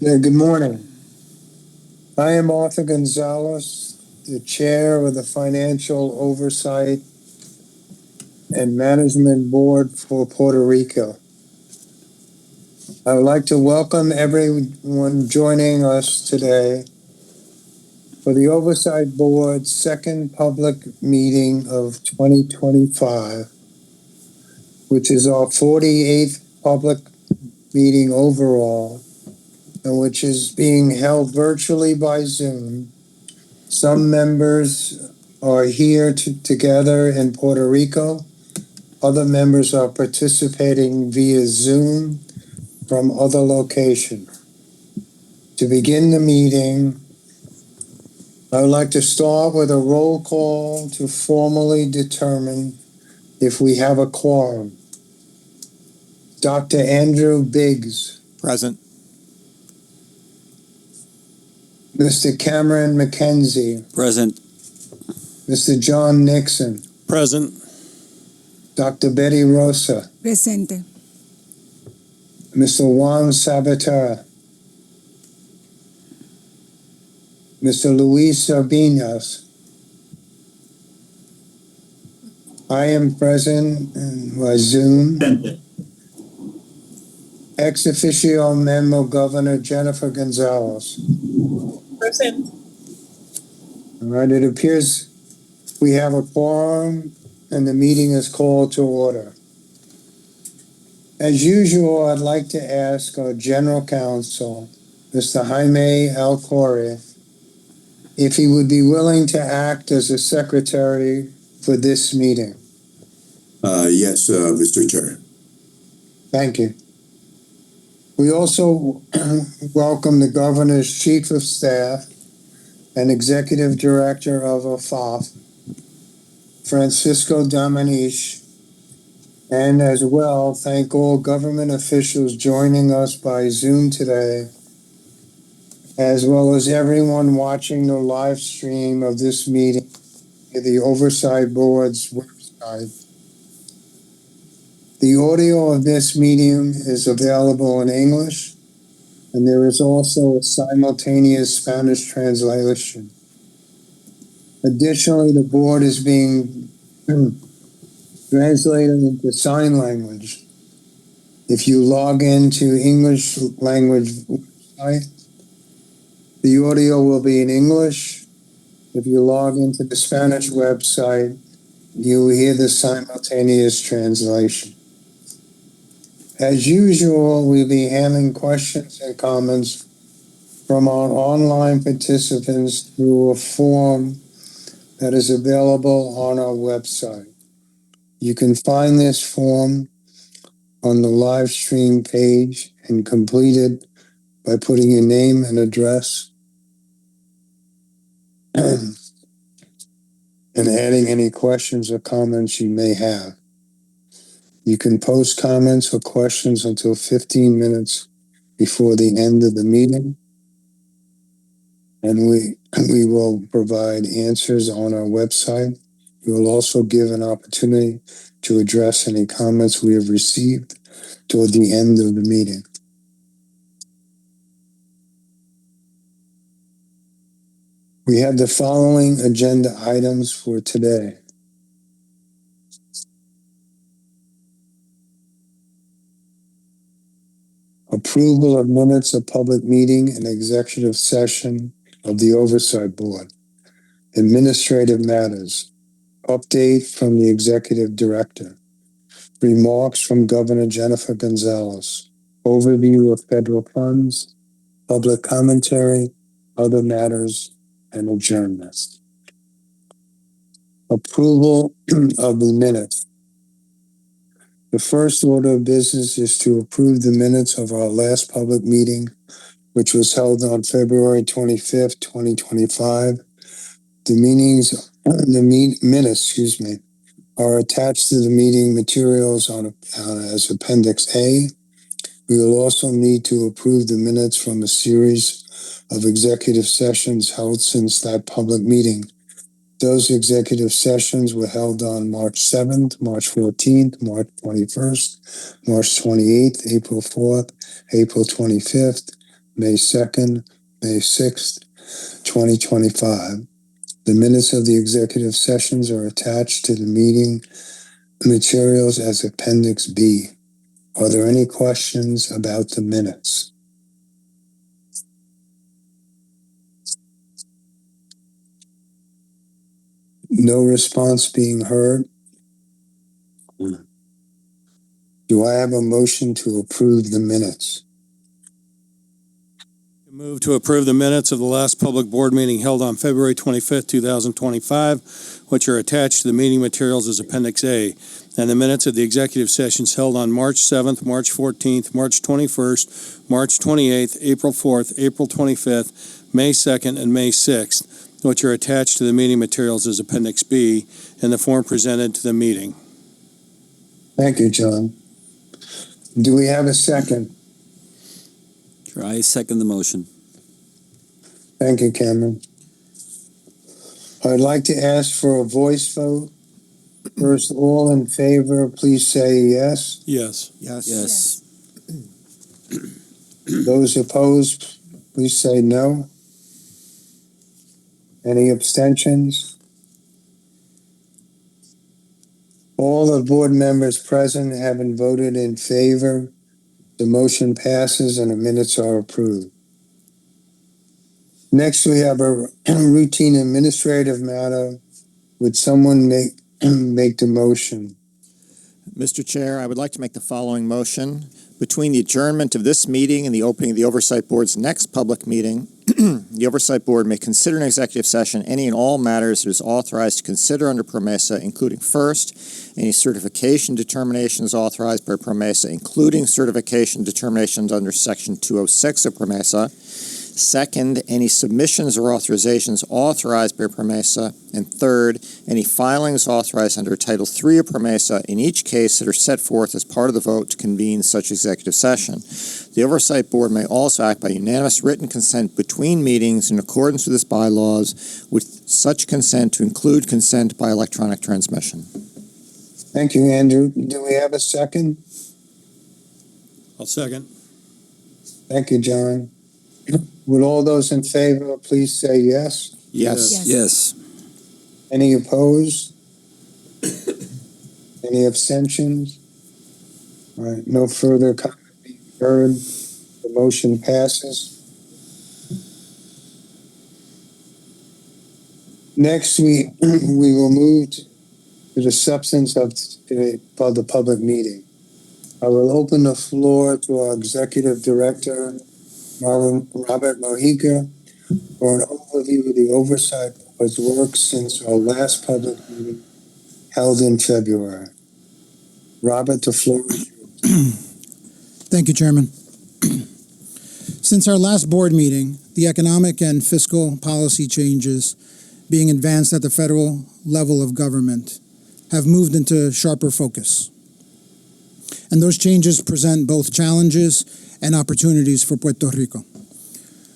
Yeah, good morning. I am Arthur Gonzalez, the Chair of the Financial Oversight and Management Board for Puerto Rico. I would like to welcome everyone joining us today for the Oversight Board's second public meeting of 2025, which is our 48th public meeting overall, and which is being held virtually by Zoom. Some members are here together in Puerto Rico. Other members are participating via Zoom from other locations. To begin the meeting, I would like to start with a roll call to formally determine if we have a quorum. Dr. Andrew Biggs. Present. Mr. Cameron McKenzie. Present. Mr. John Nixon. Present. Dr. Betty Rosa. Presente. Mr. Juan Sabater. Mr. Luis Sarbinas. I am present by Zoom. Ex officio memo Governor Jennifer Gonzalez. Present. All right, it appears we have a quorum and the meeting is called to order. As usual, I'd like to ask our General Counsel, Mr. Jaime Alcore, if he would be willing to act as a secretary for this meeting. Yes, Mr. Chair. Thank you. We also welcome the Governor's Chief of Staff and Executive Director of FOMB, Francisco Dominici, and as well thank all government officials joining us by Zoom today, as well as everyone watching the live stream of this meeting at the Oversight Board's website. The audio of this meeting is available in English, and there is also a simultaneous Spanish translation. Additionally, the board is being translated into sign language. If you log into English language website, the audio will be in English. If you log into the Spanish website, you will hear the simultaneous translation. As usual, we'll be handling questions and comments from our online participants through a form that is available on our website. You can find this form on the live stream page and complete it by putting your name and address and adding any questions or comments you may have. You can post comments or questions until 15 minutes before the end of the meeting, and we will provide answers on our website. We will also give an opportunity to address any comments we have received toward the end of the meeting. We have the following agenda items for today. Approval of minutes of public meeting and executive session of the Oversight Board. Administrative matters. Update from the Executive Director. Remarks from Governor Jennifer Gonzalez. Overview of federal funds. Public commentary. Other matters and adjournments. Approval of the minutes. The first order of business is to approve the minutes of our last public meeting, which was held on February 25th, 2025. The minutes, are attached to the meeting materials as Appendix A. We will also need to approve the minutes from a series of executive sessions held since that public meeting. Those executive sessions were held on March 7th, March 14th, March 21st, March 28th, April 4th, April 25th, May 2nd, May 6th, 2025. The minutes of the executive sessions are attached to the meeting materials as Appendix B. Are there any questions about the minutes? No response being heard. Do I have a motion to approve the minutes? Move to approve the minutes of the last public board meeting held on February 25th, 2025, which are attached to the meeting materials as Appendix A, and the minutes of the executive sessions held on March 7th, March 14th, March 21st, March 28th, April 4th, April 25th, May 2nd, and May 6th, which are attached to the meeting materials as Appendix B in the form presented to the meeting. Thank you, John. Do we have a second? I second the motion. Thank you, Cameron. I'd like to ask for a voice vote. First, all in favor, please say yes. Yes. Yes. Those opposed, please say no. Any abstentions? All the board members present having voted in favor, the motion passes and the minutes are approved. Next, we have a routine administrative matter. Would someone make the motion? Mr. Chair, I would like to make the following motion. Between the adjournment of this meeting and the opening of the Oversight Board's next public meeting, the Oversight Board may consider in executive session any and all matters it is authorized to consider under PROMESA, including first, any certification determinations authorized by PROMESA, including certification determinations under Section 206 of PROMESA. Second, any submissions or authorizations authorized by PROMESA. And third, any filings authorized under Title III of PROMESA in each case that are set forth as part of the vote to convene such executive session. The Oversight Board may also act by unanimous written consent between meetings in accordance with its bylaws, with such consent to include consent by electronic transmission. Thank you, Andrew. Do we have a second? I'll second. Thank you, John. Would all those in favor please say yes? Yes. Yes. Any opposed? Any abstentions? All right, no further comment being heard. The motion passes. Next, we will move to the substance of the public meeting. I will open the floor to our Executive Director, Robert Mojica, for an overview of the Oversight Board's work since our last public meeting held in February. Robert, the floor is yours. Thank you, Chairman. Since our last board meeting, the economic and fiscal policy changes being advanced at the federal level of government have moved into sharper focus. And those changes present both challenges and opportunities for Puerto Rico.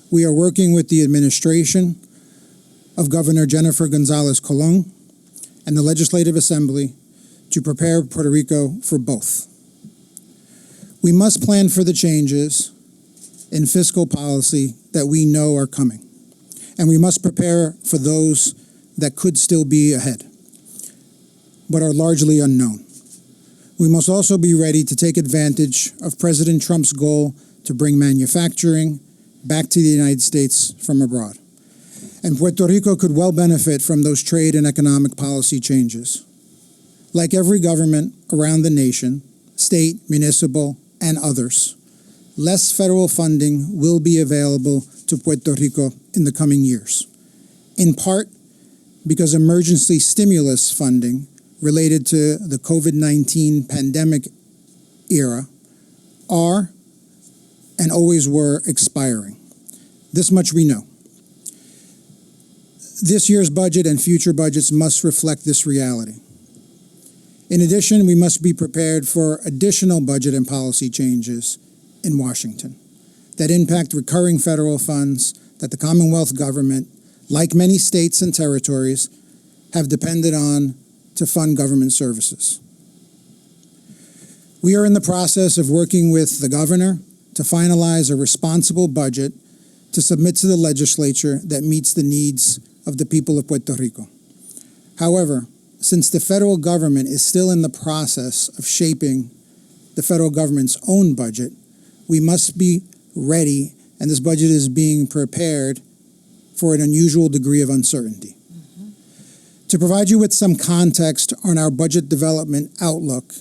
We are working with the administration of Governor Jennifer Gonzalez Colon and the Legislative Assembly to prepare Puerto Rico for both. We must plan for the changes in fiscal policy that we know are coming, and we must prepare for those that could still be ahead, but are largely unknown. We must also be ready to take advantage of President Trump's goal to bring manufacturing back to the United States from abroad. And Puerto Rico could well benefit from those trade and economic policy changes. Like every government around the nation, state, municipal, and others, less federal funding will be available to Puerto Rico in the coming years, in part because emergency stimulus funding related to the COVID-19 pandemic era are and always were expiring. This much we know. This year's budget and future budgets must reflect this reality. In addition, we must be prepared for additional budget and policy changes in Washington that impact recurring federal funds that the Commonwealth government, like many states and territories, have depended on to fund government services. We are in the process of working with the governor, to finalize a responsible budget to submit to the legislature that meets the needs of the people of Puerto Rico. However, since the federal government is still in the process of shaping the federal government's own budget, we must be ready, and this budget is being prepared for an unusual degree of uncertainty. To provide you with some context on our budget development outlook,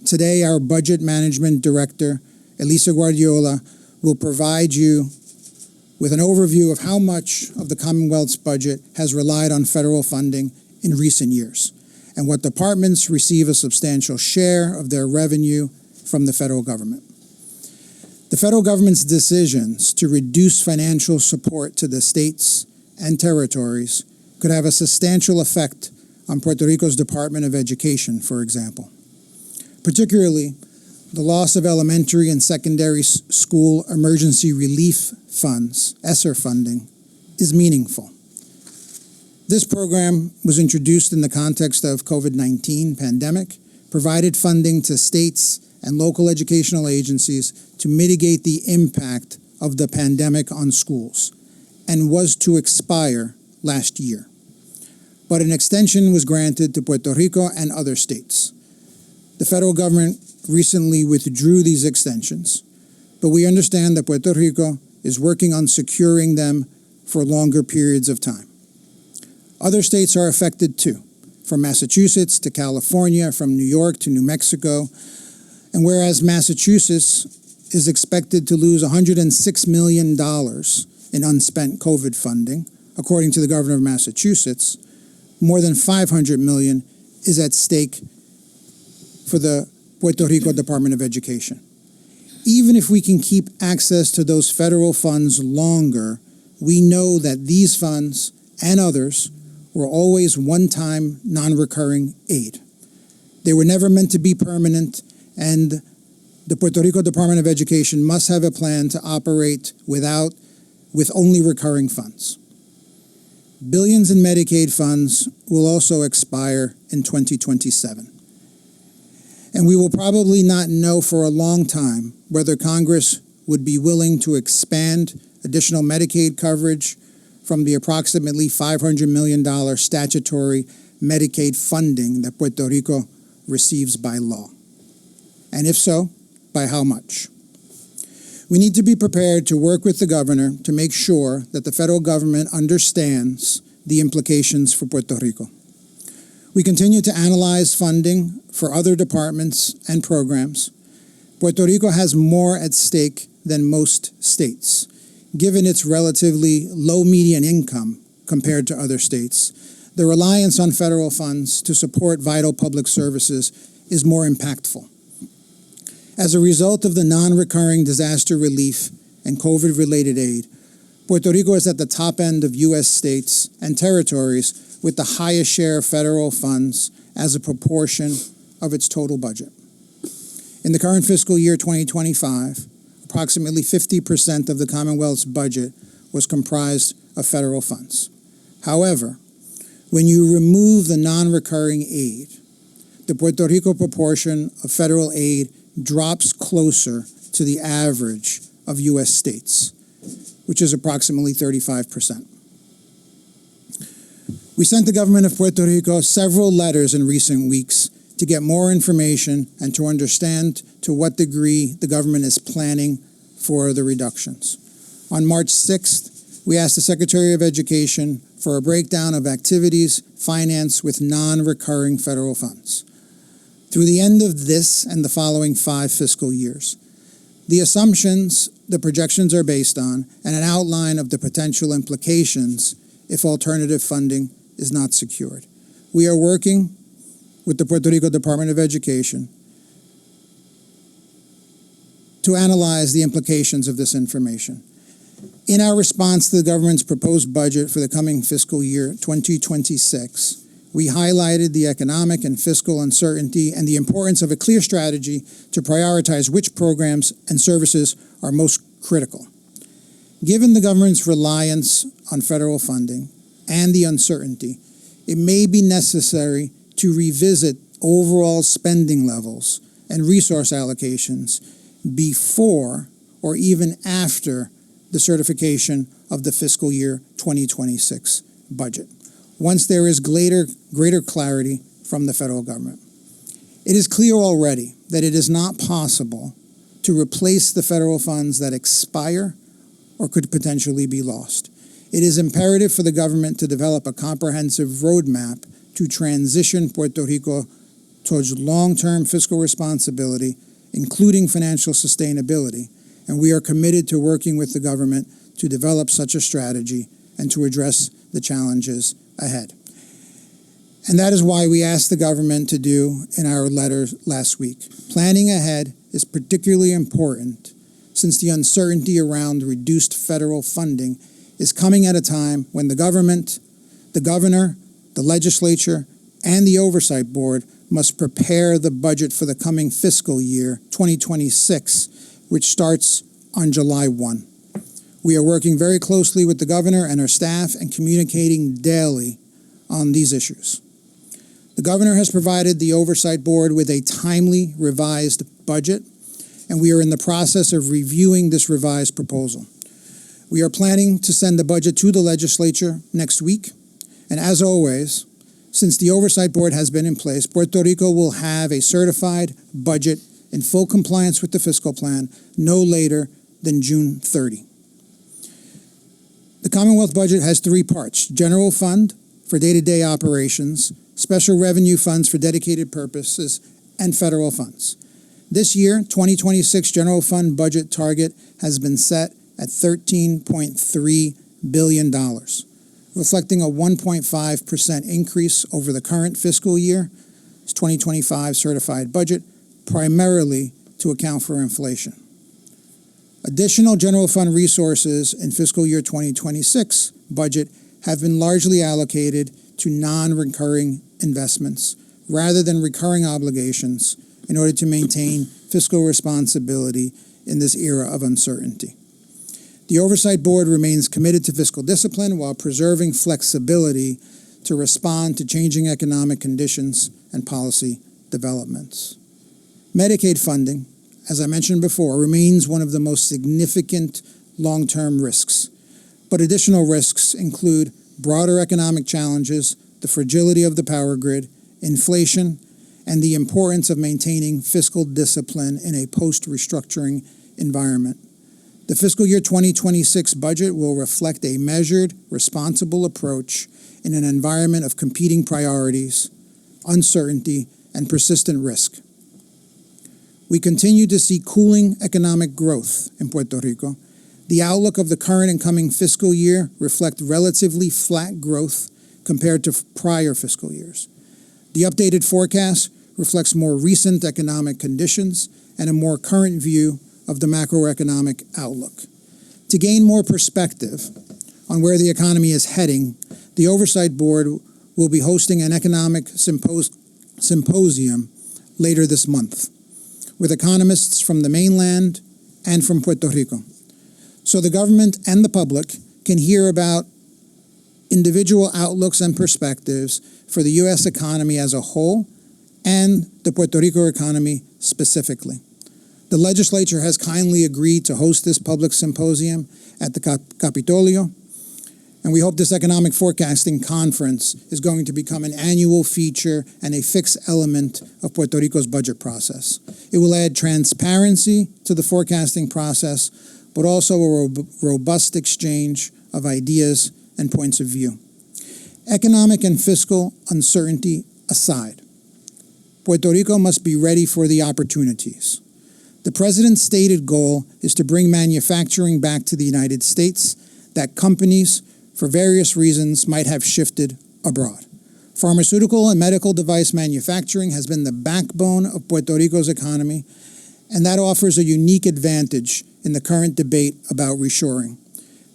today our Budget Management Director, Elisa Guardiola, will provide you with an overview of how much of the Commonwealth's budget has relied on federal funding in recent years, and what departments receive a substantial share of their revenue from the federal government. The federal government's decisions to reduce financial support to the states and territories could have a substantial effect on Puerto Rico's Department of Education, for example. Particularly, the loss of elementary and secondary school emergency relief funds, ESSER funding, is meaningful. This program was introduced in the context of COVID-19 pandemic, provided funding to states and local educational agencies to mitigate the impact of the pandemic on schools, and was to expire last year. But an extension was granted to Puerto Rico and other states. The federal government recently withdrew these extensions, but we understand that Puerto Rico is working on securing them for longer periods of time. Other states are affected too, from Massachusetts to California, from New York to New Mexico. And whereas Massachusetts is expected to lose $106 million in unspent COVID funding, according to the governor of Massachusetts, more than $500 million is at stake for the Puerto Rico Department of Education. Even if we can keep access to those federal funds longer, we know that these funds and others were always one-time, non-recurring aid. They were never meant to be permanent, and the Puerto Rico Department of Education must have a plan to operate with only recurring funds. Billions in Medicaid funds will also expire in 2027. And we will probably not know for a long time whether Congress would be willing to expand additional Medicaid coverage from the approximately $500 million statutory Medicaid funding that Puerto Rico receives by law. And if so, by how much? We need to be prepared to work with the governor to make sure that the federal government understands the implications for Puerto Rico. We continue to analyze funding for other departments and programs. Puerto Rico has more at stake than most states, given its relatively low median income compared to other states. The reliance on federal funds to support vital public services is more impactful. As a result of the non-recurring disaster relief and COVID-related aid, Puerto Rico is at the top end of U.S. states and territories with the highest share of federal funds as a proportion of its total budget. In the current fiscal year 2025, approximately 50% of the Commonwealth's budget was comprised of federal funds. However, when you remove the non-recurring aid, the Puerto Rico proportion of federal aid drops closer to the average of U.S. states, which is approximately 35%. We sent the government of Puerto Rico several letters in recent weeks to get more information and to understand to what degree the government is planning for the reductions. On March 6th, we asked the Secretary of Education for a breakdown of activities financed with non-recurring federal funds through the end of this and the following 5 fiscal years. The assumptions the projections are based on, and an outline of the potential implications if alternative funding is not secured. We are working with the Puerto Rico Department of Education to analyze the implications of this information. In our response to the government's proposed budget for the coming fiscal year 2026, we highlighted the economic and fiscal uncertainty and the importance of a clear strategy to prioritize which programs and services are most critical. Given the government's reliance on federal funding and the uncertainty, it may be necessary to revisit overall spending levels and resource allocations before or even after the certification of the fiscal year 2026 budget, once there is greater clarity from the federal government. It is clear already that it is not possible to replace the federal funds that expire or could potentially be lost. It is imperative for the government to develop a comprehensive roadmap to transition Puerto Rico towards long-term fiscal responsibility, including financial sustainability, and we are committed to working with the government to develop such a strategy and to address the challenges ahead. And that is why we asked the government to do in our letter last week. Planning ahead is particularly important since the uncertainty around reduced federal funding is coming at a time when the government, the governor, the legislature, and the Oversight Board must prepare the budget for the coming fiscal year, 2026, which starts on July 1. We are working very closely with the governor and our staff and communicating daily on these issues. The governor has provided the Oversight Board with a timely revised budget, and we are in the process of reviewing this revised proposal. We are planning to send the budget to the legislature next week, and as always, since the Oversight Board has been in place, Puerto Rico will have a certified budget in full compliance with the fiscal plan no later than June 30. The Commonwealth budget has three parts: general fund for day-to-day operations, special revenue funds for dedicated purposes, and federal funds. This year, 2026 general fund budget target has been set at $13.3 billion, reflecting a 1.5% increase over the current fiscal year, 2025 certified budget, primarily to account for inflation. Additional general fund resources in fiscal year 2026 budget have been largely allocated to non-recurring investments rather than recurring obligations in order to maintain fiscal responsibility in this era of uncertainty. The Oversight Board remains committed to fiscal discipline while preserving flexibility to respond to changing economic conditions and policy developments. Medicaid funding, as I mentioned before, remains one of the most significant long-term risks, but additional risks include broader economic challenges, the fragility of the power grid, inflation, and the importance of maintaining fiscal discipline in a post-restructuring environment. The fiscal year 2026 budget will reflect a measured, responsible approach in an environment of competing priorities, uncertainty, and persistent risk. We continue to see cooling economic growth in Puerto Rico. The outlook of the current and coming fiscal year reflect relatively flat growth compared to prior fiscal years. The updated forecast reflects more recent economic conditions and a more current view of the macroeconomic outlook. To gain more perspective on where the economy is heading, the Oversight Board will be hosting an economic symposium later this month with economists from the mainland and from Puerto Rico, so the government and the public can hear about individual outlooks and perspectives for the U.S. economy as a whole and the Puerto Rico economy specifically. The legislature has kindly agreed to host this public symposium at the Capitolio, and we hope this economic forecasting conference is going to become an annual feature and a fixed element of Puerto Rico's budget process. It will add transparency to the forecasting process, but also a robust exchange of ideas and points of view. Economic and fiscal uncertainty aside, Puerto Rico must be ready for the opportunities. The president's stated goal is to bring manufacturing back to the United States that companies, for various reasons, might have shifted abroad. Pharmaceutical and medical device manufacturing has been the backbone of Puerto Rico's economy, and that offers a unique advantage in the current debate about reshoring.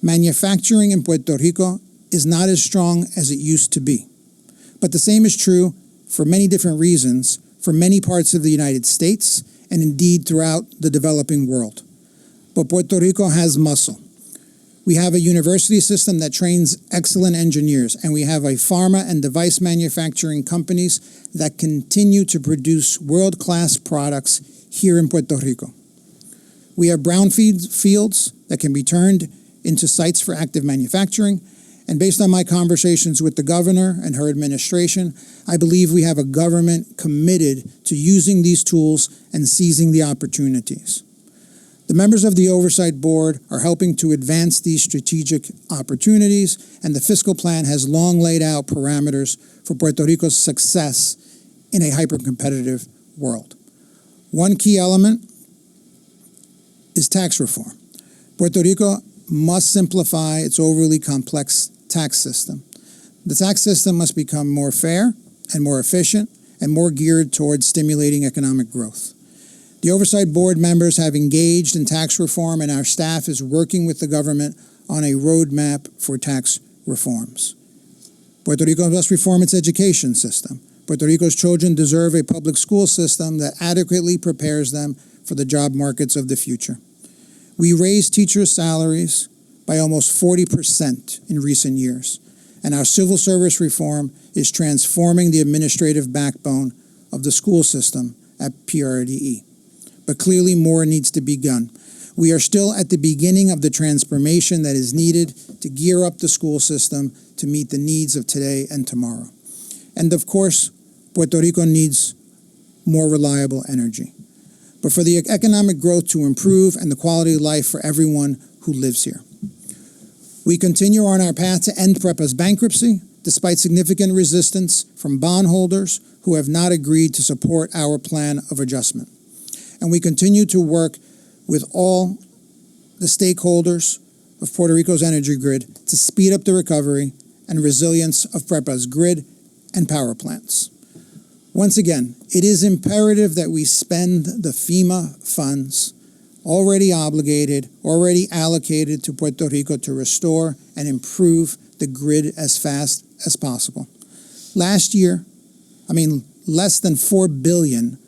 Manufacturing in Puerto Rico is not as strong as it used to be, but the same is true for many different reasons for many parts of the United States and indeed throughout the developing world. But Puerto Rico has muscle. We have a university system that trains excellent engineers, and we have a pharma and device manufacturing companies that continue to produce world-class products here in Puerto Rico. We have brownfield fields that can be turned into sites for active manufacturing. And based on my conversations with the governor and her administration, I believe we have a government committed to using these tools and seizing the opportunities. The members of the Oversight Board are helping to advance these strategic opportunities, and the fiscal plan has long laid out parameters for Puerto Rico's success in a hyper-competitive world. One key element is tax reform. Puerto Rico must simplify its overly complex tax system. The tax system must become more fair and more efficient and more geared towards stimulating economic growth. The Oversight Board members have engaged in tax reform, and our staff is working with the government on a roadmap for tax reforms. Puerto Rico must reform its education system. Puerto Rico's children deserve a public school system that adequately prepares them for the job markets of the future. We raised teachers' salaries by almost 40% in recent years, and our civil service reform is transforming the administrative backbone of the school system at PRDE. But clearly more needs to be done. We are still at the beginning of the transformation that is needed to gear up the school system to meet the needs of today and tomorrow. And of course, Puerto Rico needs more reliable energy. But for the economic growth to improve and the quality of life for everyone who lives here. We continue on our path to end PREPA's bankruptcy, despite significant resistance from bondholders who have not agreed to support our plan of adjustment. And we continue to work with all the stakeholders of Puerto Rico's energy grid to speed up the recovery and resilience of PREPA's grid and power plants. Once again, it is imperative that we spend the FEMA funds already obligated, already allocated to Puerto Rico to restore and improve the grid as fast as possible. Last year, less than $4 billion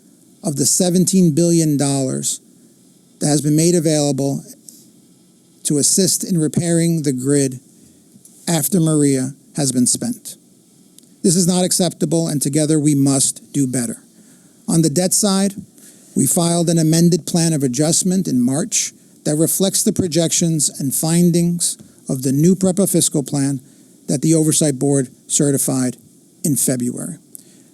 of the $17 billion that has been made available to assist in repairing the grid after Maria has been spent. This is not acceptable, and together we must do better. On the debt side, we filed an amended plan of adjustment in March that reflects the projections and findings of the new PREPA fiscal plan that the Oversight Board certified in February.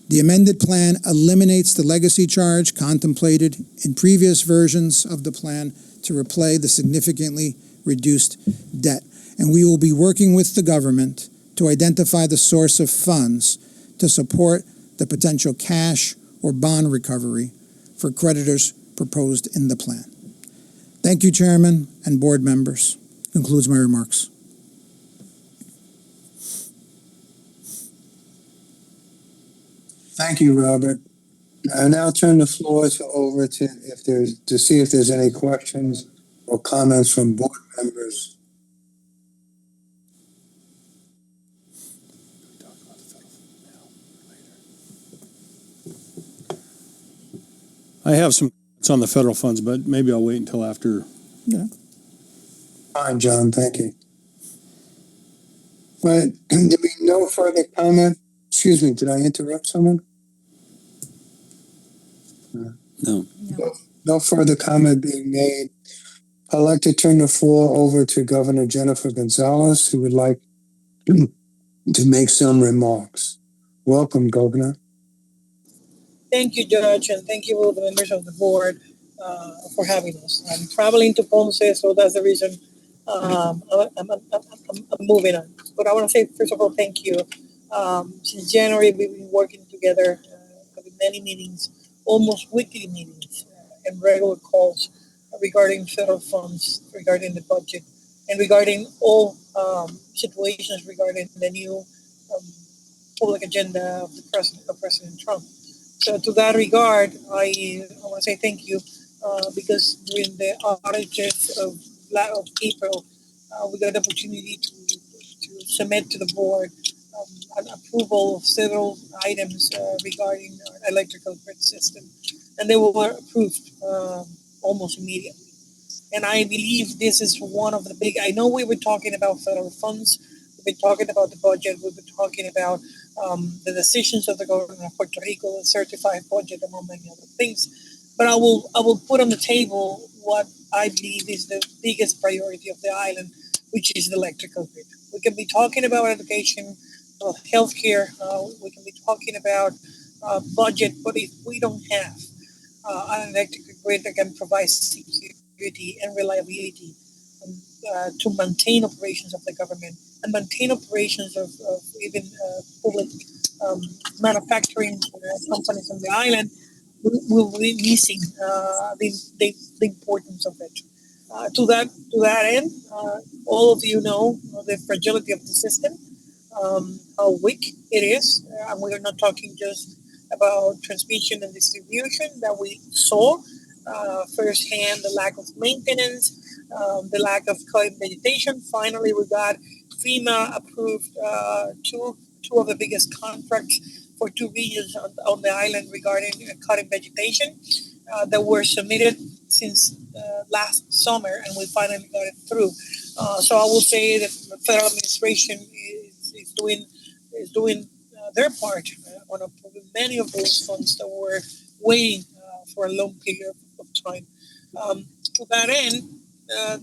The amended plan eliminates the legacy charge contemplated in previous versions of the plan to repay the significantly reduced debt. And we will be working with the government to identify the source of funds to support the potential cash or bond recovery for creditors proposed in the plan. Thank you, Chairman and board members. Concludes my remarks. Thank you, Robert. I now turn the floor over to see if there's any questions or comments from board members. I have some comments on the federal funds, but maybe I'll wait until after. Fine, John, thank you. But there be no further comment? Excuse me, did I interrupt someone? No. No further comment being made. I'd like to turn the floor over to Governor Jennifer Gonzalez, who would like to make some remarks. Welcome, Governor. Thank you, Judge, and thank you all the members of the board for having us. I'm traveling to Ponce, so that's the reason I'm moving on. But I want to say, first of all, thank you. Since January, we've been working together, having many meetings, almost weekly meetings, and regular calls regarding federal funds, regarding the budget, and regarding all situations regarding the new public agenda of President Trump. So to that regard, I want to say thank you because during the outages of April, we got the opportunity to submit to the board an approval of several items regarding our electrical grid system, and they were approved almost immediately. And I believe this is one of the big. I know we were talking about federal funds. We've been talking about the budget. We've been talking about the decisions of the government of Puerto Rico, the certified budget, among many other things. But I will put on the table what I believe is the biggest priority of the island, which is the electrical grid. We can be talking about education, healthcare. We can be talking about budget, but if we don't have an electrical grid that can provide security and reliability um, to maintain operations of the government and maintain operations of even public um, manufacturing companies on the island, will be missing the importance of it. To that end, all of you know the fragility of the system, how weak it is, and we are not talking just about transmission and distribution that we saw firsthand, the lack of maintenance, the lack of cutting vegetation. Finally, we got FEMA approved two of the biggest contracts for two regions on the island regarding cutting vegetation that were submitted since last summer, and we finally got it through. So I will say that the federal administration is doing their part on many of those funds that were waiting for a long period of time. To that end,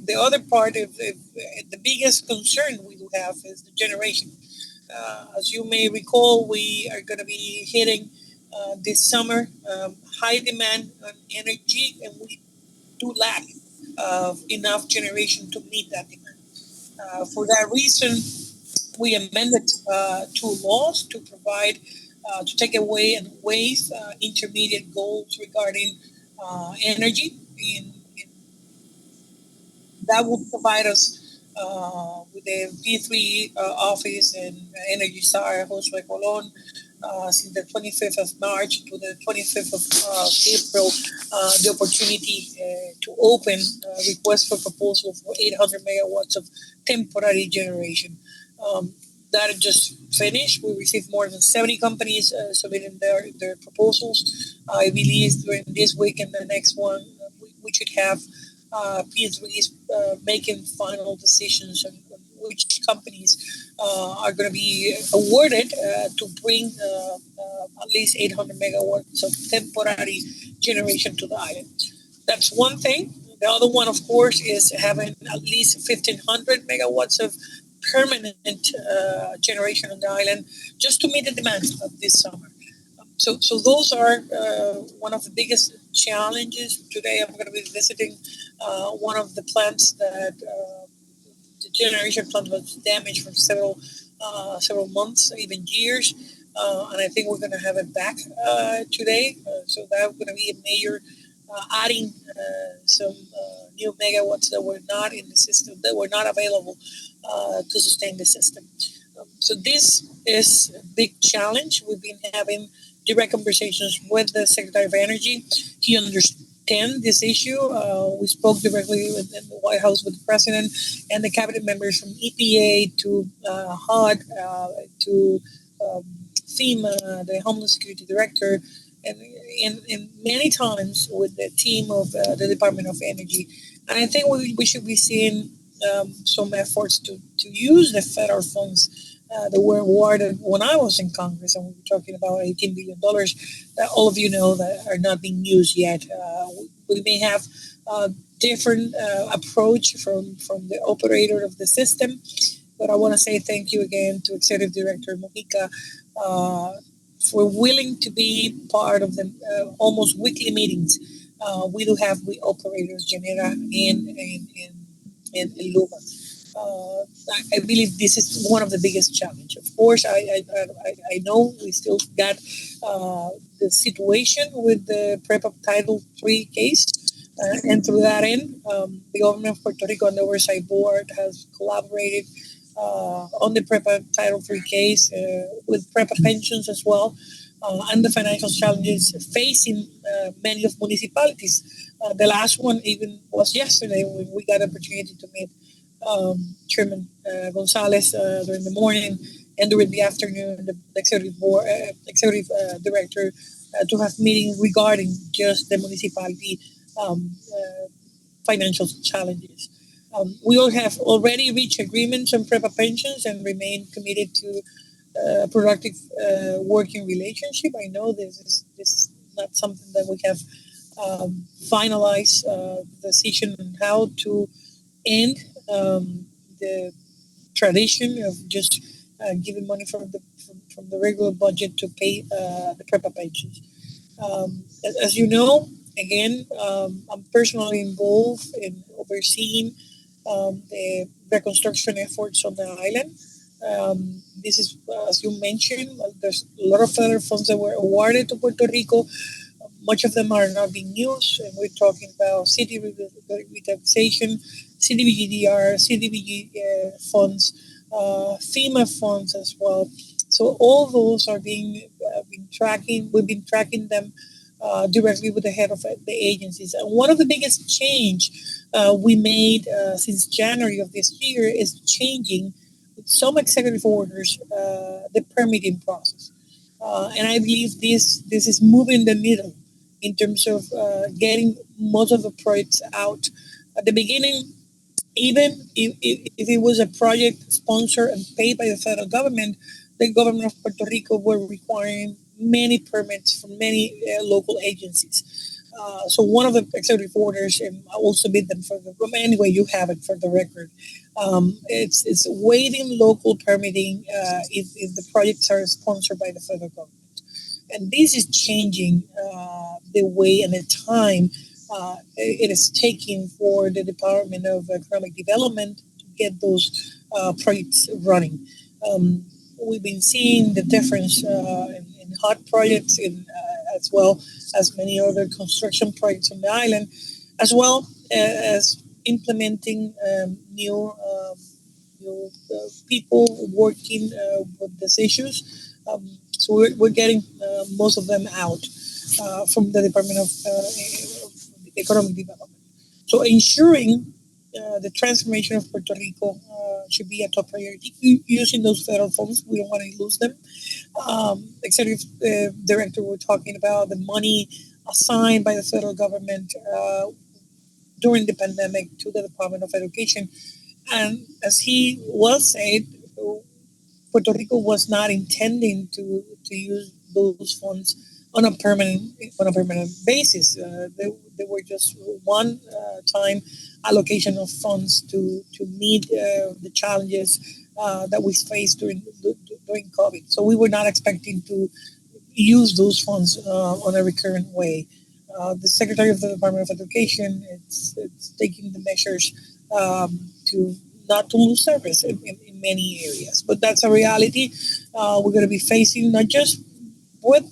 the other part of the biggest concern we do have is the generation. As you may recall, we are going to be hitting this summer high demand on energy, and we do lack of enough generation to meet that demand. For that reason, we amended two laws to provide to take away and waive intermediate goals regarding energy. That will provide us with the P3 office and Energy Star, Josue Colon, since the 25th of March to the 25th of April, the opportunity to open request for proposal for 800 megawatts of temporary generation. That just finished. We received more than 70 companies submitting their proposals. I believe during this week and the next one, we should have P3s making final decisions on which companies are going to be awarded to bring at least 800 megawatts of temporary generation to the island. That's one thing. The other one, of course, is having at least 1,500 megawatts of permanent generation on the island just to meet the demands of this summer. So those are one of the biggest challenges. Today, I'm going to be visiting one of the plants that the generation plant was damaged for several months, even years, and I think we're going to have it back today. So that's going to be a major adding some new megawatts that were not in the system, that were not available to sustain the system. So this is a big challenge. We've been having direct conversations with the Secretary of Energy. He understands this issue. We spoke directly in the White House with the President and the cabinet members from EPA to HUD to FEMA, the Homeland Security Director, and many times with the team of the Department of Energy. And I think we should be seeing some efforts to use the federal funds that were awarded when I was in Congress, and we were talking about $18 billion that all of you know that are not being used yet. We may have a different approach from the operator of the system, but I want to say thank you again to Executive Director Mojica for willing to be part of the almost weekly meetings we do have with operators, Genera and Luma. I believe this is one of the biggest challenges. Of course, I know we still got the situation with the PREPA Title III case. And through that end, the government of Puerto Rico and the Oversight Board has collaborated on the PREPA Title III case with PREPA pensions as well, and the financial challenges facing many of municipalities. The last one even was yesterday when we got an opportunity to meet Chairman Gonzalez during the morning, and during the afternoon, the executive board, executive director to have meetings regarding just the municipality financial challenges. We all have already reached agreements on PREPA pensions and remain committed to a productive working relationship. I know this is not something that we have finalize the decision on how to end the tradition of just giving money from the regular budget to pay the PREPA pensions. As you know, again, I'm personally involved in overseeing the reconstruction efforts on the island. This is, as you mentioned, there's a lot of federal funds that were awarded to Puerto Rico. Much of them are not being used, and we're talking about city revitalization, CDBGDR, CDBG funds, FEMA funds as well. So all those are being tracking. We've been tracking them directly with the head of the agencies. And one of the biggest change we made since January of this year is changing with some executive orders the permitting process. And I believe this is moving the needle in terms of getting most of the projects out. At the beginning, even if it was a project sponsored and paid by the federal government, the government of Puerto Rico were requiring many permits from many local agencies. So one of the executive orders, and I will submit them for the anyway. You have it for the record. It's waiving local permitting if the projects are sponsored by the federal government, and this is changing the way and the time it is taking for the Department of Economic Development to get those projects running. We've been seeing the difference in hot projects, as well as many other construction projects on the island, as well as implementing new people working with these issues. So we're getting most of them out from the Department of Economic Development. So ensuring the transformation of Puerto Rico should be a top priority. Using those federal funds, we don't want to lose them. Executive Director, we're talking about the money assigned by the federal government during the pandemic to the Department of Education. And as he well said, Puerto Rico was not intending to use those funds on a permanent basis. They were just one time allocation of funds to meet the challenges that we faced during COVID. So we were not expecting to use those funds on a recurrent way. The Secretary of the Department of Education it's taking the measures to not to lose service in many areas. But that's a reality we're going to be facing, not just with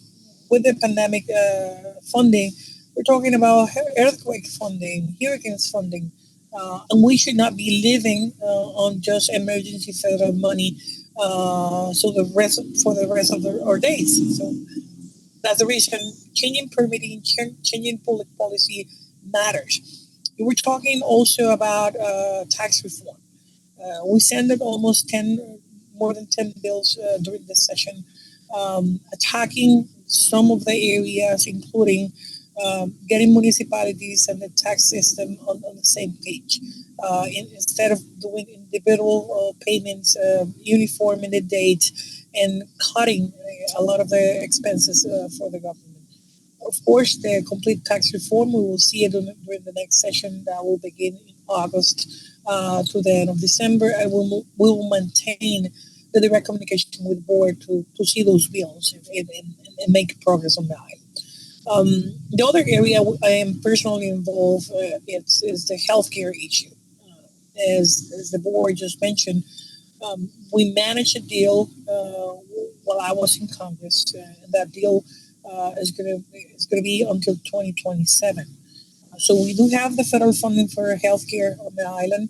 the pandemic funding. We're talking about earthquake funding, hurricanes funding, and we should not be living on just emergency federal money. So for the rest of our days. So that's the reason changing permitting, changing public policy matters. We're talking also about tax reform. We sent almost more than 10 bills during this session, attacking some of the areas, including getting municipalities and the tax system on the same page. Instead of doing individual payments, uniforming the date, and cutting a lot of the expenses for the government. Of course, the complete tax reform, we will see it during the next session that will begin in August to the end of December. And we will maintain the direct communication with the board to see those bills and make progress on that. The other area I am personally involved is the healthcare issue. As the board just mentioned, we managed a deal while I was in Congress, and that deal is going to be until 2027. So we do have the federal funding for healthcare on the island,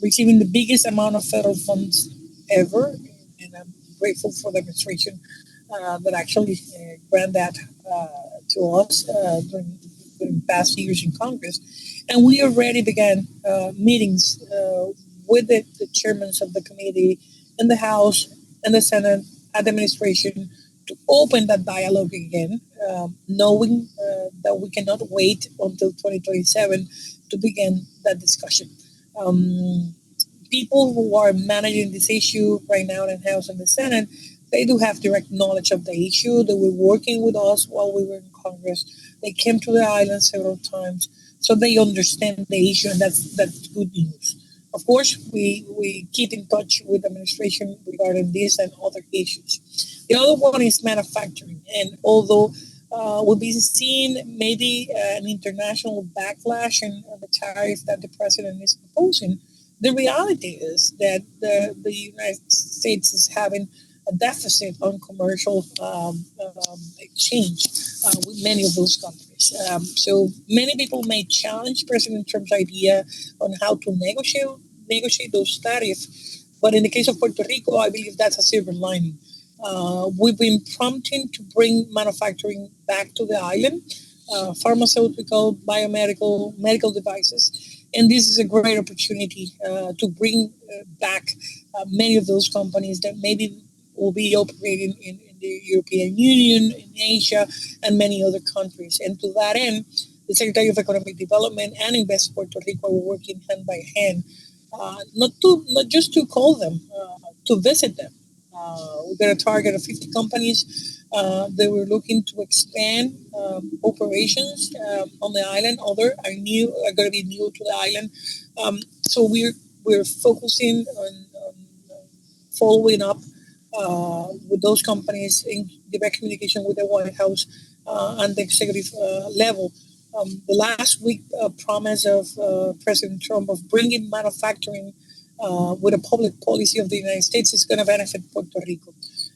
receiving the biggest amount of federal funds ever, and I'm grateful for the administration that actually grant that to us during past years in Congress. And we already began meetings with the chairmen of the committee in the House and the Senate administration to open that dialogue again, knowing that we cannot wait until 2027 to begin that discussion. People who are managing this issue right now in the House and the Senate, they do have direct knowledge of the issue. They were working with us while we were in Congress. They came to the island several times, so they understand the issue, and that's good news. Of course, we keep in touch with the administration regarding this and other issues. The other one is manufacturing, and although we've been seeing maybe an international backlash on the tariff that the president is proposing, the reality is that the United States is having a deficit on commercial exchange with many of those countries. So many people may challenge President Trump's idea on how to negotiate those tariffs, but in the case of Puerto Rico, I believe that's a silver lining. We've been prompting to bring manufacturing back to the island, pharmaceutical, biomedical, medical devices, and this is a great opportunity to bring back many of those companies that maybe will be operating in the European Union, in Asia, and many other countries. And to that end, the Secretary of Economic Development and Invest Puerto Rico are working hand by hand, not just to call them, to visit them. We're going to target 50 companies that we're looking to expand operations on the island. Other are going to be new to the island. So we're focusing on following up with those companies in direct communication with the White House and the executive level. The last week promise of President Trump of bringing manufacturing with a public policy of the United States is going to benefit Puerto Rico.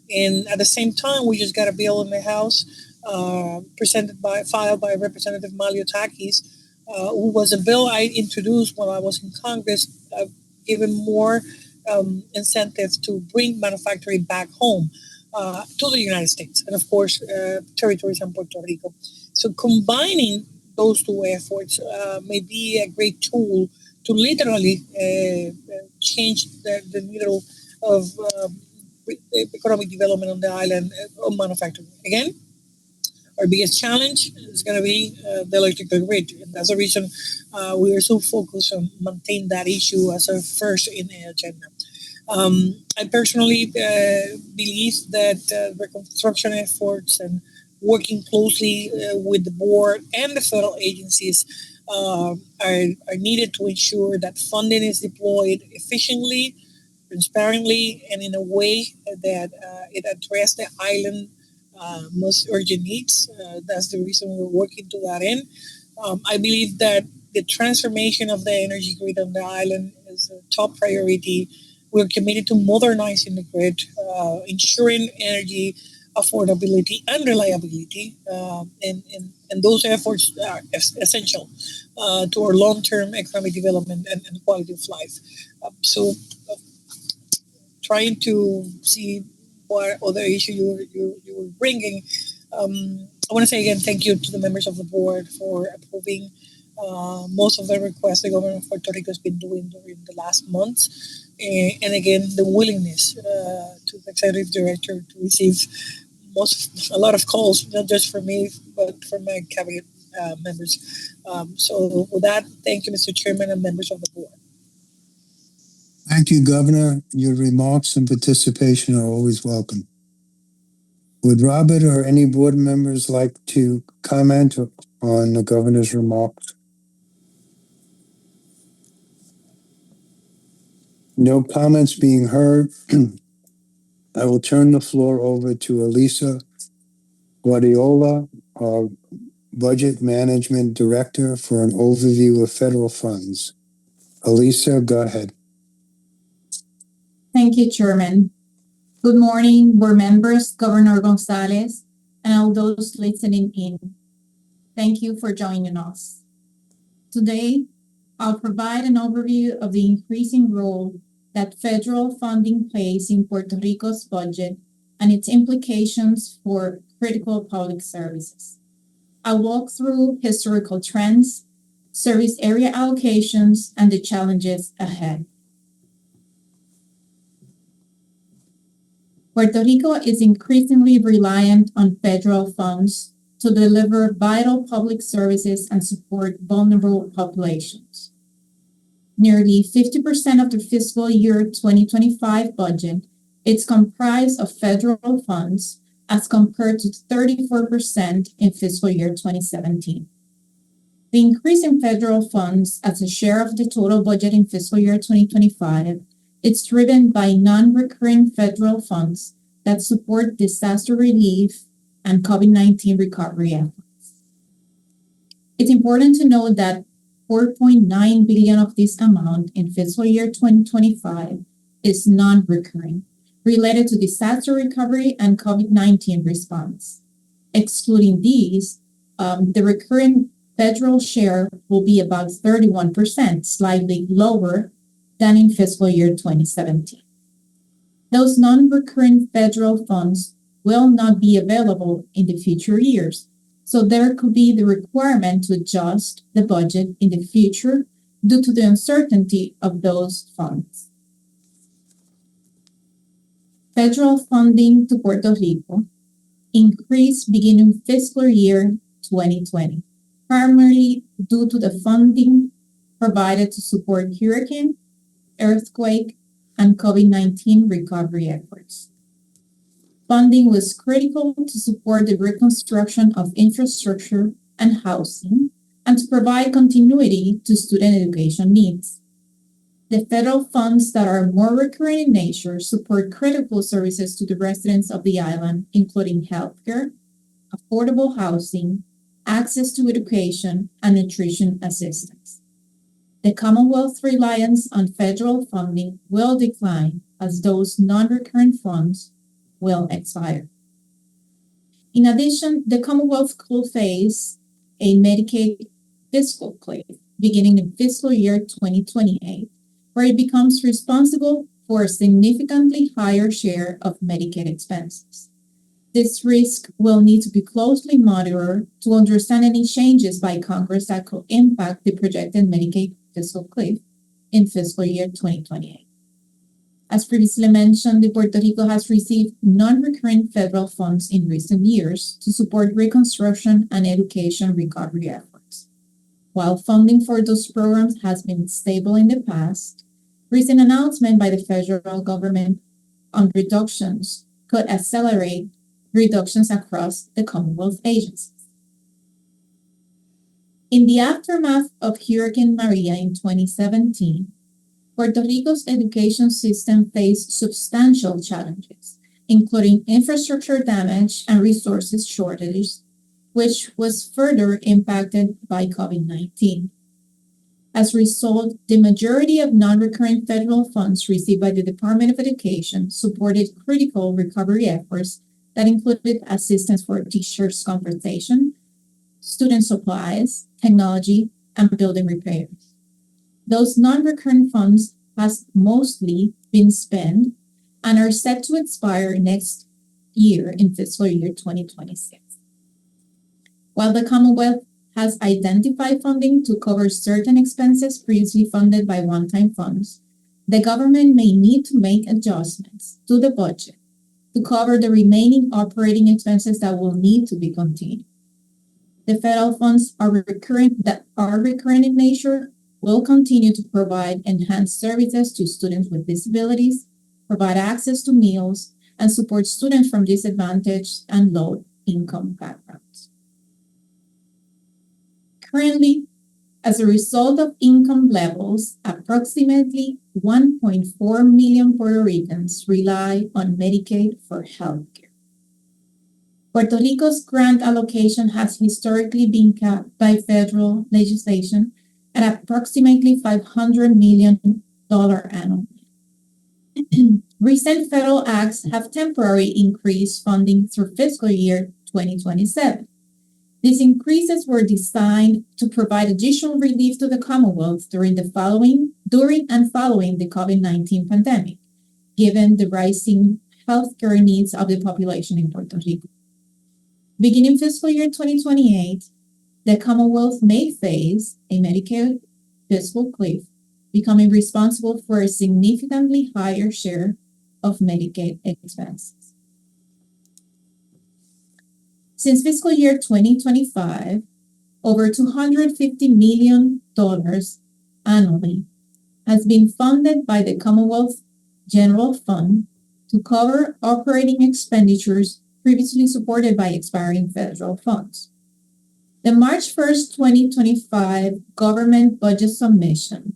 And at the same time, we just got a bill in the House filed by Representative Maliotakis, who was a bill I introduced when I was in Congress, giving more incentives to bring manufacturing back home to the United States and, of course, territories and Puerto Rico. So combining those two efforts may be a great tool to literally change the needle of economic development on the island of manufacturing. Again, our biggest challenge is going to be the electrical grid. And that's the reason we are so focused on maintaining that issue as our first in the agenda. I personally believe that reconstruction efforts and working closely with the board and the federal agencies are needed to ensure that funding is deployed efficiently, transparently, and in a way that it addresses the island most urgent needs. That's the reason we're working to that end. I believe that the transformation of the energy grid on the island is a top priority. We're committed to modernizing the grid, ensuring energy affordability and reliability, and those efforts are essential to our long-term economic development and quality of life. So, trying to see what other issue you were bringing. I want to say again, thank you to the members of the board for approving most of the requests the government of Puerto Rico has been doing during the last months. And again, the willingness to the executive director to receive a lot of calls, not just from me, but from my cabinet members. So with that, thank you, Mr. Chairman and members of the board. Thank you, Governor. Your remarks and participation are always welcome. Would Robert or any board members like to comment on the governor's remarks? No comments being heard. I will turn the floor over to Elisa Guardiola, our Budget Management Director, for an overview of federal funds. Elisa, go ahead. Thank you, Chairman. Good morning, board members, Governor Gonzalez, and all those listening in. Thank you for joining us. Today, I'll provide an overview of the increasing role that federal funding plays in Puerto Rico's budget and its implications for critical public services. I'll walk through historical trends, service area allocations, and the challenges ahead. Puerto Rico is increasingly reliant on federal funds to deliver vital public services and support vulnerable populations. Nearly 50% of the fiscal year 2025 budget It's comprised of federal funds as compared to 34% in fiscal year 2017. The increase in federal funds as a share of the total budget in fiscal year 2025 is driven by non-recurring federal funds that support disaster relief and COVID-19 recovery efforts. It's important to note that 4.9 billion of this amount in fiscal year 2025 is non-recurring, related to disaster recovery and COVID-19 response. Excluding these, the recurring federal share will be about 31%, slightly lower than in fiscal year 2017. Those non-recurring federal funds will not be available in the future years, so there could be the requirement to adjust the budget in the future due to the uncertainty of those funds. Federal funding to Puerto Rico increased beginning fiscal year 2020, primarily due to the funding provided to support hurricane, earthquake, and COVID-19 recovery efforts. Funding was critical to support the reconstruction of infrastructure and housing and to provide continuity to student education needs. The federal funds that are more recurring in nature support critical services to the residents of the island, including healthcare, affordable housing, access to education, and nutrition assistance. The Commonwealth's reliance on federal funding will decline as those non-recurring funds will expire. In addition, the Commonwealth could face a Medicaid fiscal cliff beginning in fiscal year 2028, where it becomes responsible for a significantly higher share of Medicaid expenses. This risk will need to be closely monitored to understand any changes by Congress that could impact the projected Medicaid fiscal cliff in fiscal year 2028. As previously mentioned, Puerto Rico has received non-recurring federal funds in recent years to support reconstruction and education recovery efforts. While funding for those programs has been stable in the past, recent announcement by the federal government on reductions could accelerate reductions across the Commonwealth agencies. In the aftermath of Hurricane Maria in 2017, Puerto Rico's education system faced substantial challenges, including infrastructure damage and resources shortages, which was further impacted by COVID-19. As a result, the majority of non-recurring federal funds received by the Department of Education supported critical recovery efforts that included assistance for teachers' compensation, student supplies, technology, and building repairs. Those non-recurring funds has mostly been spent and are set to expire next year in fiscal year 2026. While the Commonwealth has identified funding to cover certain expenses previously funded by one-time funds, the government may need to make adjustments to the budget to cover the remaining operating expenses that will need to be continued. The federal funds that are recurring in nature will continue to provide enhanced services to students with disabilities, provide access to meals, and support students from disadvantaged and low-income backgrounds. Currently, as a result of income levels, approximately 1.4 million Puerto Ricans rely on Medicaid for healthcare. Puerto Rico's grant allocation has historically been capped by federal legislation at approximately $500 million annually. Recent federal acts have temporarily increased funding through fiscal year 2027. These increases were designed to provide additional relief to the Commonwealth during and following the COVID-19 pandemic, given the rising healthcare needs of the population in Puerto Rico. Beginning fiscal year 2028, the Commonwealth may face a Medicaid fiscal cliff, becoming responsible for a significantly higher share of Medicaid expenses. Since fiscal year 2025, over $250 million annually has been funded by the Commonwealth General Fund to cover operating expenditures previously supported by expiring federal funds. The March 1st, 2025 government budget submission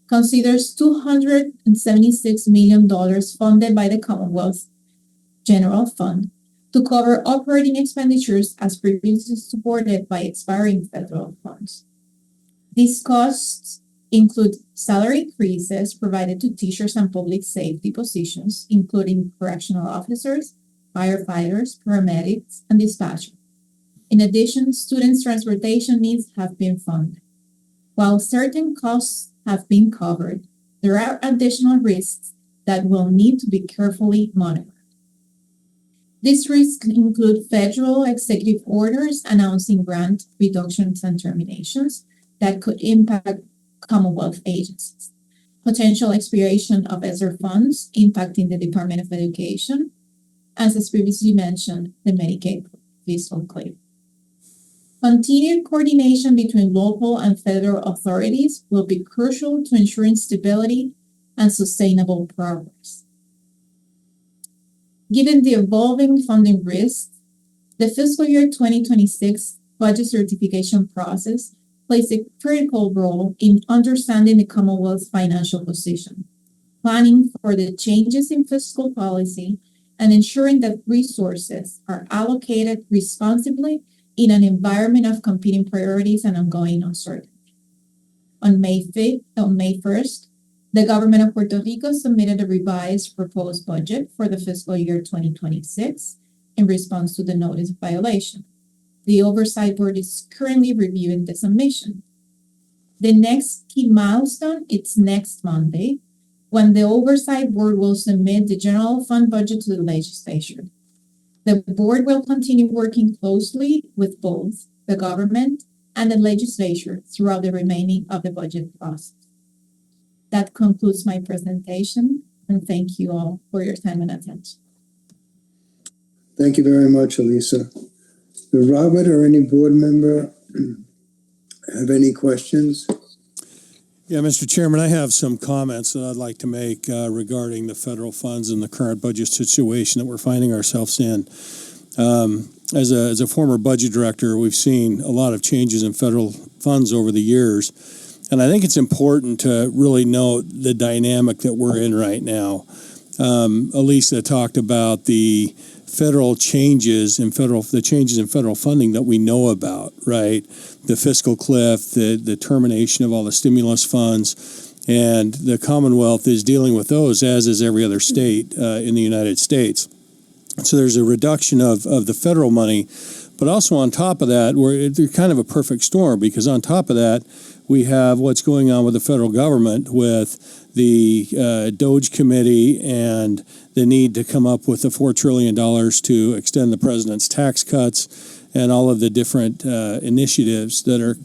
considers $276 million funded by the Commonwealth General Fund to cover operating expenditures as previously supported by expiring federal funds. These costs include salary increases provided to teachers and public safety positions, including correctional officers, firefighters, paramedics, and dispatchers. In addition, students' transportation needs have been funded. While certain costs have been covered, there are additional risks that will need to be carefully monitored. These risks include federal executive orders announcing grant reductions and terminations that could impact Commonwealth agencies, potential expiration of ESSER funds impacting the Department of Education, as previously mentioned, the Medicaid fiscal cliff. Continued coordination between local and federal authorities will be crucial to ensuring stability and sustainable progress. Given the evolving funding risks, the fiscal year 2026 budget certification process plays a critical role in understanding the Commonwealth's financial position, planning for the changes in fiscal policy, and ensuring that resources are allocated responsibly in an environment of competing priorities and ongoing uncertainty. On May 1st, the government of Puerto Rico submitted a revised proposed budget for the fiscal year 2026 in response to the notice of violation. The Oversight Board is currently reviewing the submission. The next key milestone is next Monday, when the Oversight Board will submit the general fund budget to the legislature. The board will continue working closely with both the government and the legislature throughout the remaining of the budget process. That concludes my presentation, and thank you all for your time and attention. Thank you very much, Elisa. Do Robert or any board member have any questions? Yeah, Mr. Chairman, I have some comments that I'd like to make regarding the federal funds and the current budget situation that we're finding ourselves in. As a former budget director, we've seen a lot of changes in federal funds over the years, and I think it's important to really note the dynamic that we're in right now. Elisa talked about the federal changes in federal funding that we know about, right? The fiscal cliff, the termination of all the stimulus funds, and the Commonwealth is dealing with those, as is every other state in the United States. So there's a reduction of the federal money, but also on top of that, they're kind of a perfect storm, because on top of that, we have what's going on with the federal government with the DOGE committee and the need to come up with the $4 trillion to extend the president's tax cuts and all of the different initiatives that are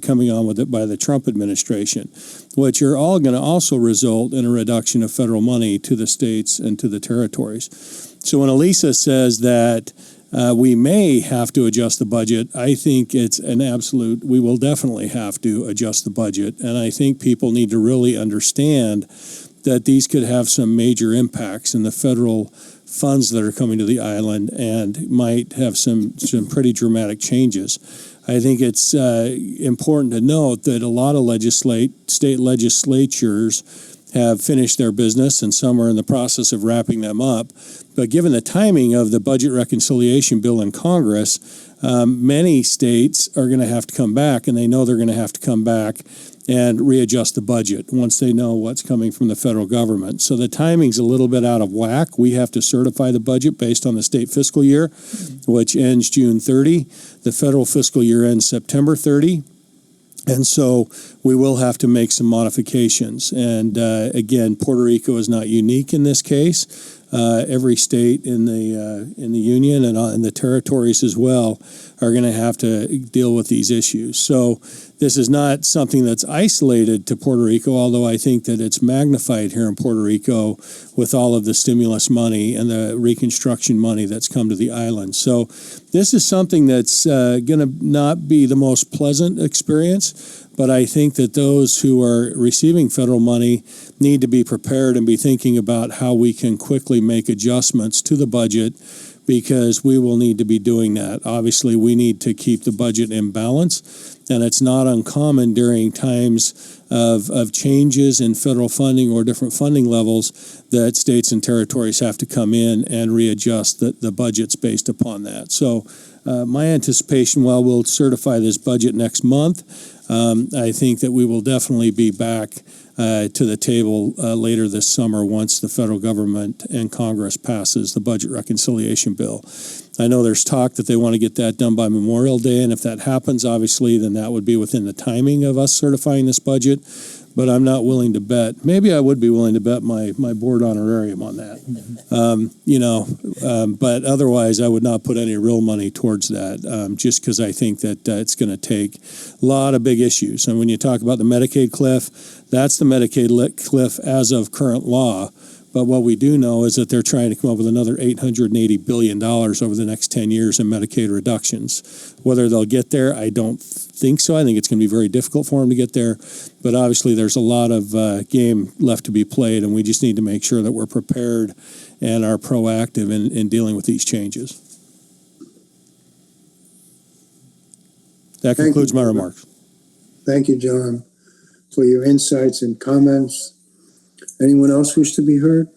coming on with it by the Trump administration, which are all going to also result in a reduction of federal money to the states and to the territories. So when Elisa says that we may have to adjust the budget, I think it's an absolute, we will definitely have to adjust the budget. And I think people need to really understand that these could have some major impacts in the federal funds that are coming to the island and might have some pretty dramatic changes. I think it's important to note that a lot of state legislatures have finished their business, and some are in the process of wrapping them up. But given the timing of the budget reconciliation bill in Congress, many states are going to have to come back, and they know they're going to have to come back and readjust the budget once they know what's coming from the federal government. So the timing's a little bit out of whack. We have to certify the budget based on the state fiscal year, which ends June 30. The federal fiscal year ends September 30. And so we will have to make some modifications. And again, Puerto Rico is not unique in this case. Every state in the union and in the territories as well are going to have to deal with these issues. So this is not something that's isolated to Puerto Rico, although I think that it's magnified here in Puerto Rico with all of the stimulus money and the reconstruction money that's come to the island. So this is something that's going to not be the most pleasant experience, But I think that those who are receiving federal money need to be prepared and be thinking about how we can quickly make adjustments to the budget, because we will need to be doing that. Obviously, we need to keep the budget in balance, and it's not uncommon during times of changes in federal funding or different funding levels that states and territories have to come in and readjust the budgets based upon that. So my anticipation, while we'll certify this budget next month, I think that we will definitely be back to the table later this summer once the federal government and Congress passes the budget reconciliation bill. I know there's talk that they want to get that done by Memorial Day, and if that happens, obviously, then that would be within the timing of us certifying this budget. But I'm not willing to bet. Maybe I would be willing to bet my board honorarium on that. But otherwise, I would not put any real money towards that, just because I think that it's going to take a lot of big issues. And when you talk about the Medicaid cliff, that's the Medicaid cliff as of current law. But what we do know is that they're trying to come up with another $880 billion over the next 10 years in Medicaid reductions. Whether they'll get there, I don't think so. I think it's going to be very difficult for them to get there. But obviously, there's a lot of game left to be played, and we just need to make sure that we're prepared and are proactive in dealing with these changes. That concludes my remarks. Thank you, John, for your insights and comments. Anyone else wish to be heard?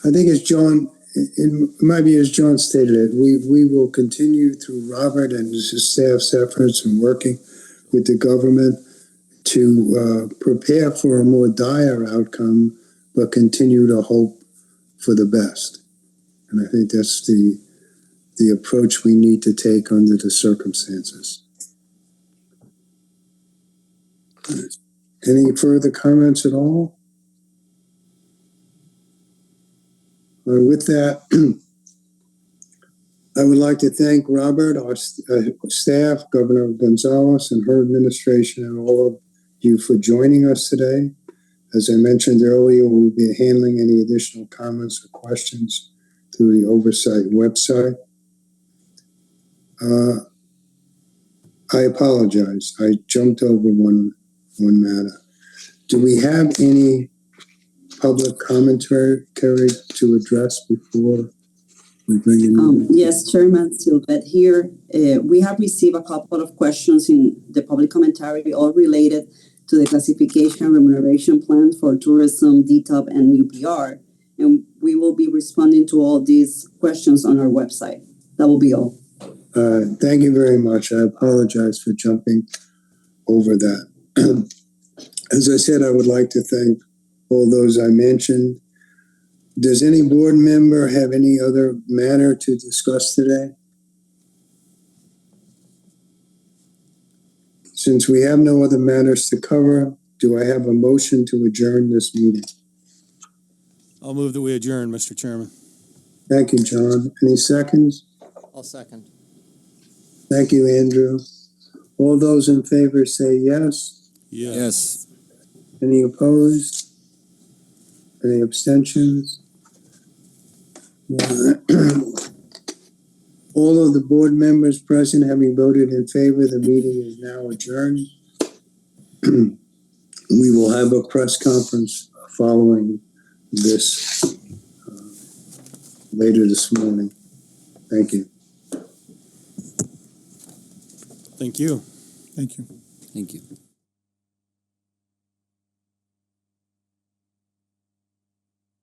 I think as John, it might be as John stated it, we will continue through Robert and his staff's efforts and working with the government to prepare for a more dire outcome, but continue to hope for the best. And I think that's the approach we need to take under the circumstances. Any further comments at all? With that, I would like to thank Robert, our staff, Governor Gonzalez, and her administration, and all of you for joining us today. As I mentioned earlier, we'll be handling any additional comments or questions through the Oversight website. I apologize. I jumped over one matter. Do we have any public commentary to address before we bring in? Yes, Chairman Silvet here. We have received a couple of questions in the public commentary, all related to the classification remuneration plan for tourism, DTOP, and UPR. And we will be responding to all these questions on our website. That will be all. Thank you very much. I apologize for jumping over that. As I said, I would like to thank all those I mentioned. Does any board member have any other matter to discuss today? Since we have no other matters to cover, do I have a motion to adjourn this meeting? I'll move that we adjourn, Mr. Chairman. Thank you, John. Any seconds? I'll second. Thank you, Andrew. All those in favor say yes. Yes. Any opposed? Any abstentions? All of the board members present having voted in favor, the meeting is now adjourned. We will have a press conference following this later this morning. Thank you. Thank you. Thank you. Thank you.